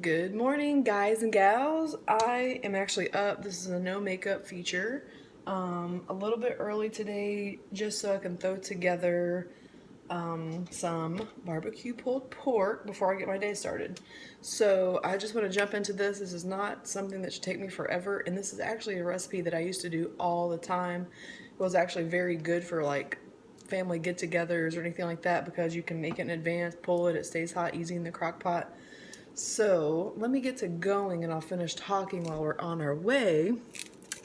Good morning, guys and gals. I am actually up. This is a no makeup feature. A little bit early today just so I can throw together some barbecue pulled pork before I get my day started. So I just want to jump into this. This is not something that should take me forever, and this is actually a recipe that I used to do all the time. It was actually very good for like family get-togethers or anything like that because you can make it in advance, pull it, it stays hot easy in the crock pot. So let me get to going and I'll finish talking while we're on our way.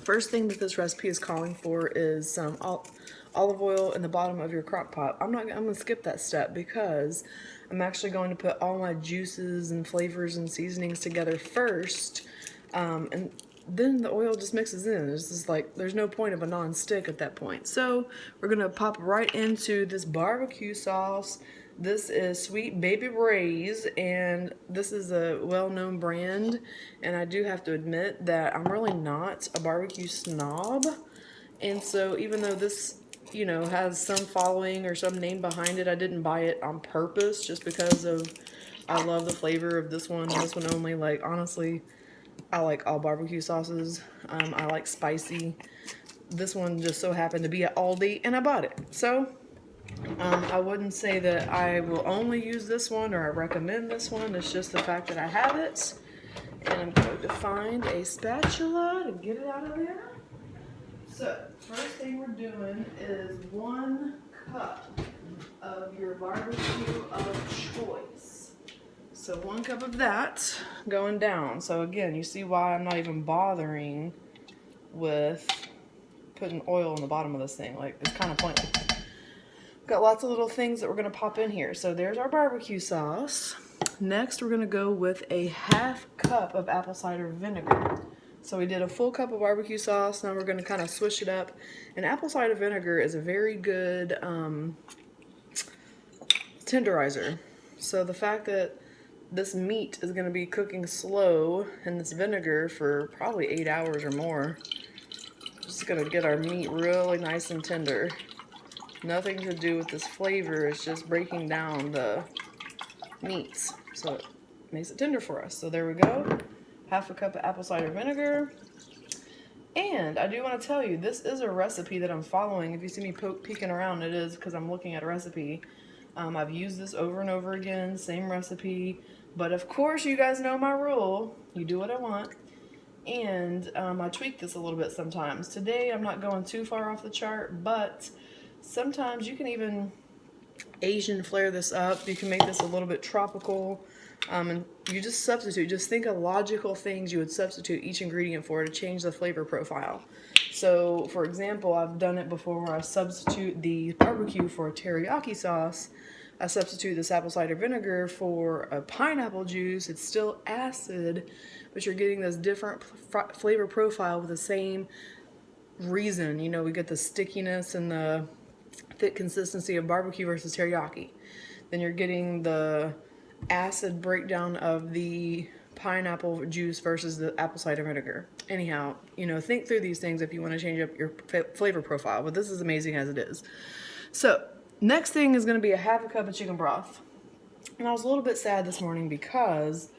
First thing that this recipe is calling for is some olive oil in the bottom of your crock pot. I'm gonna skip that step because I'm actually going to put all my juices and flavors and seasonings together first, and then the oil just mixes in. It's just like there's no point of a non-stick at that point. So we're gonna pop right into this barbecue sauce. This is Sweet Baby Ray's, and this is a well-known brand, and I do have to admit that I'm really not a barbecue snob, and so even though this, has some following or some name behind it, I didn't buy it on purpose just because of I love the flavor of this one and this one only. Like, honestly, I like all barbecue sauces. I like spicy. This one just so happened to be at Aldi, and I bought it. So I wouldn't say that I will only use this one or I recommend this one. It's just the fact that I have it. And I'm going to find a spatula to get it out of there. So, first thing we're doing is 1 cup of your barbecue of choice. So 1 cup of that going down. So again, you see why I'm not even bothering with putting oil in the bottom of this thing. Like, it's kind of pointless. Got lots of little things that we're going to pop in here. So there's our barbecue sauce. Next, we're going to go with a 1/2 cup of apple cider vinegar. So we did a full cup of barbecue sauce. Now we're going to kind of switch it up. And apple cider vinegar is a very good tenderizer. So the fact that this meat is going to be cooking slow in this vinegar for probably 8 hours or more, just going to get our meat really nice and tender. Nothing to do with this flavor, it's just breaking down the meats, so it makes it tender for us. So there we go, 1/2 cup of apple cider vinegar. And I do want to tell you, this is a recipe that I'm following. If you see me peeking around, it is because I'm looking at a recipe. I've used this over and over again, same recipe, but of course you guys know my rule, you do what I want. And I tweak this a little bit sometimes. Today I'm not going too far off the chart, but sometimes you can even Asian flare this up. You can make this a little bit tropical, and you just substitute. Just think of logical things you would substitute each ingredient for to change the flavor profile. So, for example, I've done it before where I substitute the barbecue for a teriyaki sauce. I substitute this apple cider vinegar for a pineapple juice. It's still acid, but you're getting this different flavor profile with the same reason. We get the stickiness and the thick consistency of barbecue versus teriyaki. Then you're getting the acid breakdown of the pineapple juice versus the apple cider vinegar. Anyhow, think through these things if you want to change up your flavor profile, but this is amazing as it is. So next thing is going to be a 1/2 cup of chicken broth. And I was a little bit sad this morning because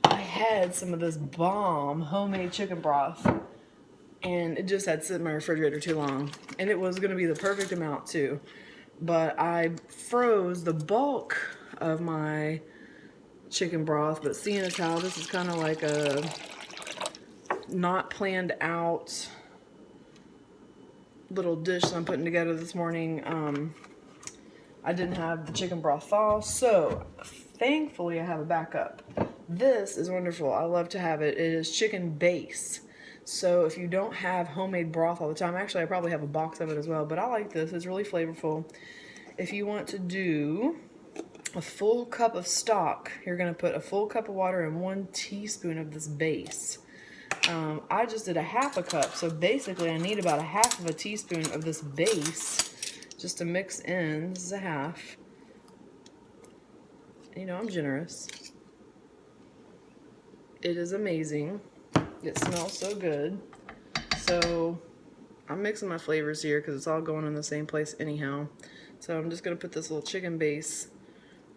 I had some of this bomb homemade chicken broth, and it just had sit in my refrigerator too long. And it was going to be the perfect amount too. But I froze the bulk of my chicken broth. But seeing as how this is kind of like a not planned out little dish that I'm putting together this morning, I didn't have the chicken broth thaw. So thankfully I have a backup. This is wonderful. I love to have it. It is chicken base. So if you don't have homemade broth all the time, actually I probably have a box of it as well, but I like this. It's really flavorful. If you want to do a full cup of stock, you're going to put a full cup of water and 1 teaspoon of this base. I just did a 1/2 cup, so basically I need about 1/2 teaspoon of this base just to mix in. This is a 1/2. I'm generous. It is amazing. It smells so good. So I'm mixing my flavors here because it's all going in the same place anyhow. So I'm just going to put this little chicken base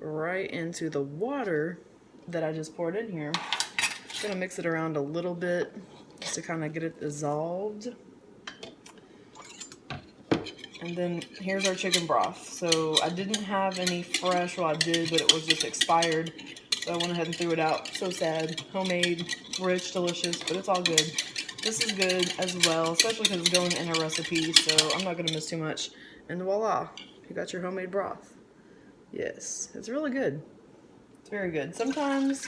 right into the water that I just poured in here. Just gonna mix it around a little bit just to kind of get it dissolved. And then here's our chicken broth. So I didn't have any fresh, well I did, but it was just expired. So I went ahead and threw it out. So sad. Homemade, rich, delicious, but it's all good. This is good as well, especially because it's going in a recipe, so I'm not gonna miss too much. And voila, you got your homemade broth. Yes, it's really good. It's very good. Sometimes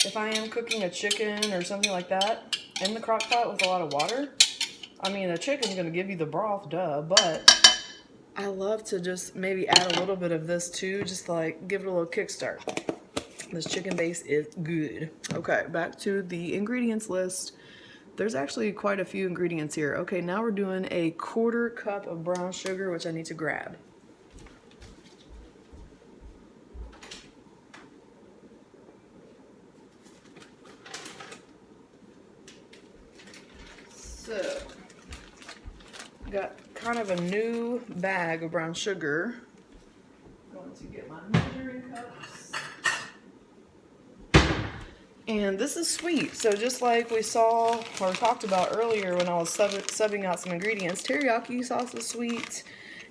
if I am cooking a chicken or something like that in the crock pot with a lot of water, I mean, a chicken's gonna give you the broth, duh, but I love to just maybe add a little bit of this too, just to like give it a little kickstart. This chicken base is good. Okay, back to the ingredients list. There's actually quite a few ingredients here. Okay, now we're doing a 1/4 cup of brown sugar, which I need to grab. So, got kind of a new bag of brown sugar. Going to get my measuring cups. And this is sweet, so just like we saw or talked about earlier when I was subbing out some ingredients, teriyaki sauce is sweet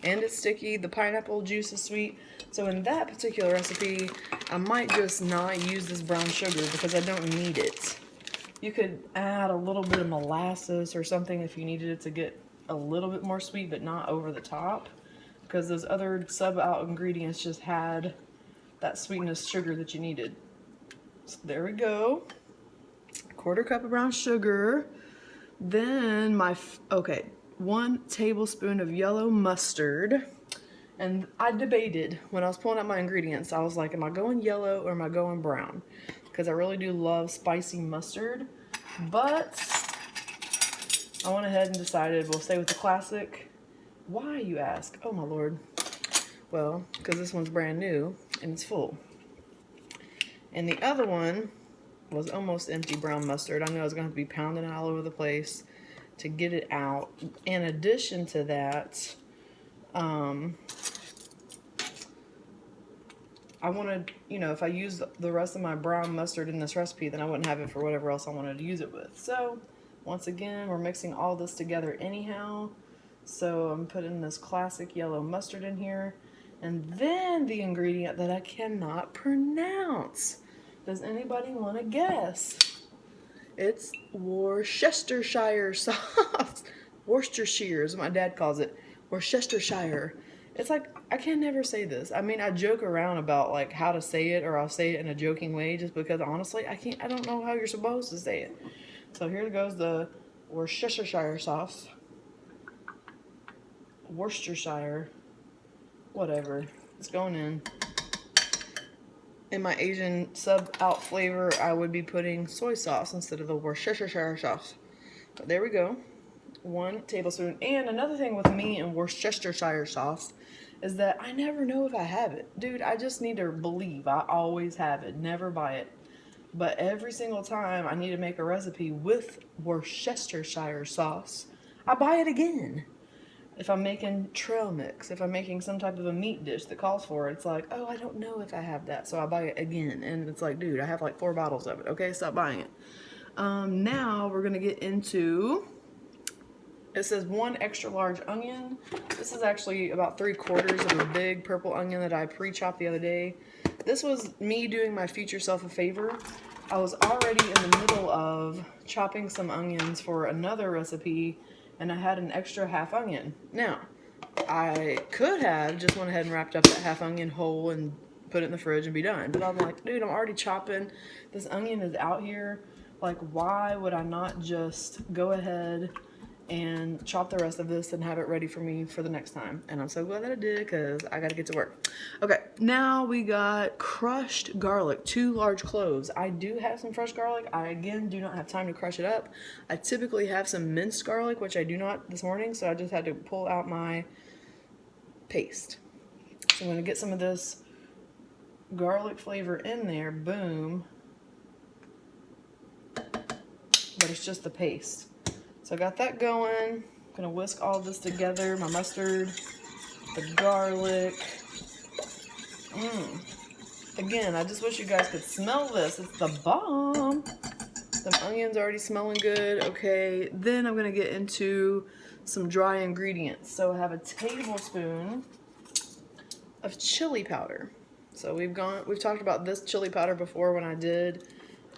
and it's sticky, the pineapple juice is sweet. So in that particular recipe, I might just not use this brown sugar because I don't need it. You could add a little bit of molasses or something if you needed it to get a little bit more sweet, but not over the top, because those other sub out ingredients just had that sweetness sugar that you needed. So there we go. 1/4 cup of brown sugar. Then okay, 1 tablespoon of yellow mustard. And I debated when I was pulling out my ingredients. I was like, am I going yellow or am I going brown? Because I really do love spicy mustard. But I went ahead and decided we'll stay with the classic. Why, you ask? Oh my lord. Well, because this one's brand new and it's full. And the other one was almost empty brown mustard. I knew I was going to have to be pounding it all over the place to get it out. In addition to that, I wanted, you know, if I used the rest of my brown mustard in this recipe, then I wouldn't have it for whatever else I wanted to use it with. So, once again, we're mixing all this together anyhow. So, I'm putting this classic yellow mustard in here. And then the ingredient that I cannot pronounce. Does anybody want to guess? It's Worcestershire sauce. Worcestershire is what my dad calls it. Worcestershire. It's like, I can never say this. I mean, I joke around about like how to say it, or I'll say it in a joking way just because honestly, I don't know how you're supposed to say it. So here goes the Worcestershire sauce. Worcestershire. Whatever. It's going in. In my Asian sub-out flavor, I would be putting soy sauce instead of the Worcestershire sauce. But there we go. 1 tablespoon. And another thing with me and Worcestershire sauce is that I never know if I have it. Dude, I just need to believe I always have it. Never buy it. But every single time I need to make a recipe with Worcestershire sauce, I buy it again. If I'm making trail mix, if I'm making some type of a meat dish that calls for it, it's like, oh, I don't know if I have that, so I buy it again. And it's like, dude, I have like 4 bottles of it. Okay, stop buying it. Now we're gonna get into, it says 1 extra large onion. This is actually about 3/4 of a big purple onion that I pre-chopped the other day. This was me doing my future self a favor. I was already in the middle of chopping some onions for another recipe, and I had an extra half onion. Now, I could have just went ahead and wrapped up that half onion whole and put it in the fridge and be done. But I'm like, dude, I'm already chopping. This onion is out here. Like, why would I not just go ahead and chop the rest of this and have it ready for me for the next time? And I'm so glad that I did, because I gotta get to work. Okay, now we got crushed garlic, 2 large cloves. I do have some fresh garlic. I, again, do not have time to crush it up. I typically have some minced garlic, which I do not this morning, so I just had to pull out my paste. So I'm gonna get some of this garlic flavor in there, boom. But it's just the paste. So I got that going. I'm gonna whisk all this together, my mustard, the garlic. Again, I just wish you guys could smell this. It's the bomb. The onions already smelling good. Okay, then I'm gonna get into some dry ingredients. So I have a tablespoon of chili powder. So we've talked about this chili powder before when I did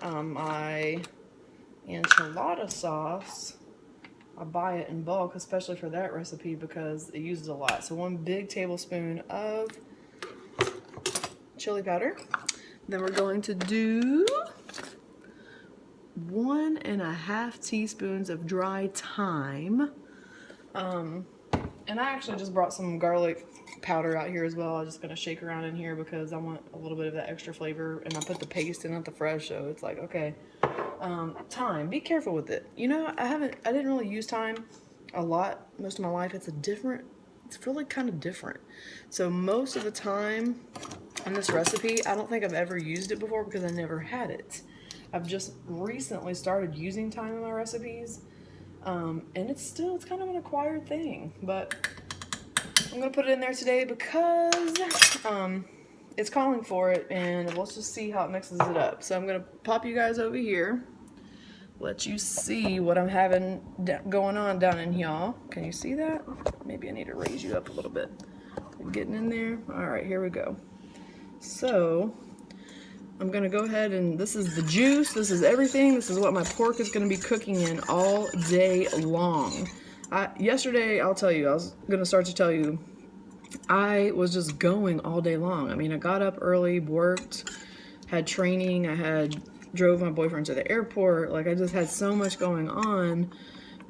my enchilada sauce. I buy it in bulk, especially for that recipe because it uses a lot. So 1 big tablespoon of chili powder. Then we're going to do 1.5 teaspoons of dry thyme. And I actually just brought some garlic powder out here as well. I'm just gonna shake around in here because I want a little bit of that extra flavor, and I put the paste in, not the fresh, so it's like, okay. Thyme, be careful with it. You know, I didn't really use thyme a lot most of my life. It's really kind of different. So most of the time in this recipe, I don't think I've ever used it before because I never had it. I've just recently started using thyme in my recipes. And it's kind of an acquired thing, but I'm gonna put it in there today because it's calling for it, and let's just see how it mixes it up. So I'm gonna pop you guys over here, let you see what I'm having going on down in here. Can you see that? Maybe I need to raise you up a little bit. Getting in there. All right, here we go. So I'm gonna go ahead, and this is the juice, this is everything, this is what my pork is gonna be cooking in all day long. Yesterday, I'll tell you, I was gonna start to tell you, I was just going all day long. I mean, I got up early, worked, had training, drove my boyfriend to the airport, like I just had so much going on.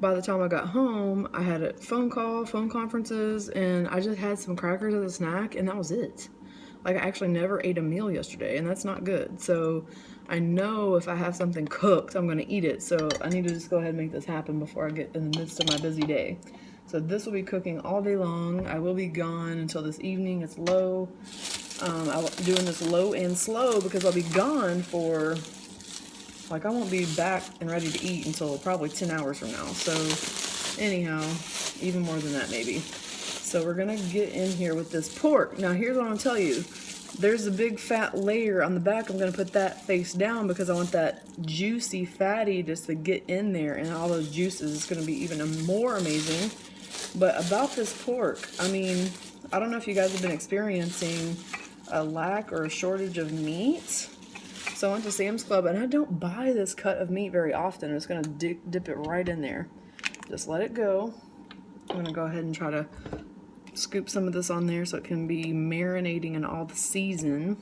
By the time I got home, I had a phone conferences, and I just had some crackers as a snack, and that was it. Like, I actually never ate a meal yesterday, and that's not good. So I know if I have something cooked, I'm gonna eat it. So I need to just go ahead and make this happen before I get in the midst of my busy day. So this will be cooking all day long. I will be gone until this evening. It's low. I'm doing this low and slow because I'll be gone for, like, I won't be back and ready to eat until probably 10 hours from now. So anyhow, even more than that maybe. So we're gonna get in here with this pork. Now here's what I'll tell you. There's a big fat layer on the back. I'm gonna put that face down because I want that juicy fatty just to get in there, and all those juices. It's gonna be even more amazing. But about this pork, I mean, I don't know if you guys have been experiencing a lack or a shortage of meat. So I went to Sam's Club, and I don't buy this cut of meat very often. I'm just gonna dip it right in there. Just let it go. I'm gonna go ahead and try to scoop some of this on there so it can be marinating in all the season.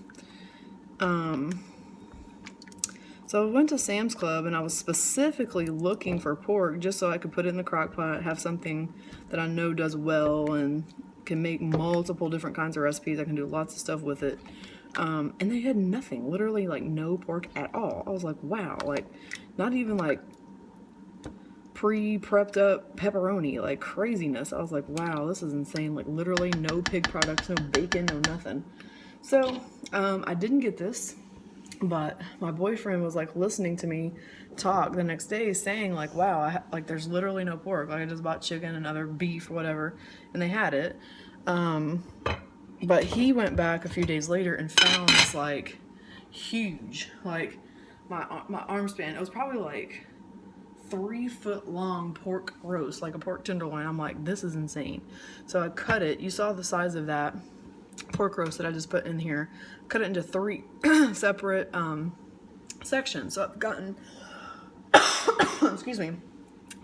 So I went to Sam's Club, and I was specifically looking for pork just so I could put it in the crock pot, have something that I know does well and can make multiple different kinds of recipes. I can do lots of stuff with it. And they had nothing, literally like no pork at all. I was like, wow, like not even like pre-prepped up pepperoni, like craziness. I was like, wow, this is insane. Like literally no pig products, no bacon, no nothing. So I didn't get this, but my boyfriend was like listening to me talk the next day saying like, wow, like there's literally no pork. Like I just bought chicken and other beef or whatever, and they had it. But he went back a few days later and found this like huge, like my arm span. It was probably like 3-foot long pork roast, like a pork tenderloin. I'm like, this is insane. So I cut it. You saw the size of that pork roast that I just put in here. Cut it into 3 separate sections. So I've gotten, excuse me,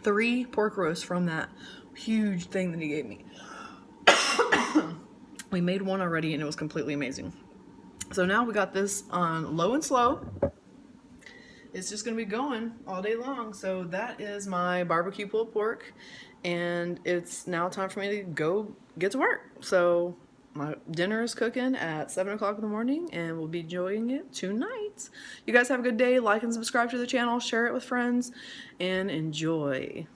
3 pork roasts from that huge thing that he gave me. We made one already, and it was completely amazing. So now we got this on low and slow. It's just gonna be going all day long. So that is my barbecue pulled pork, and it's now time for me to go get to work. So my dinner is cooking at 7 o'clock in the morning, and we'll be enjoying it tonight. You guys have a good day. Like and subscribe to the channel, share it with friends, and enjoy.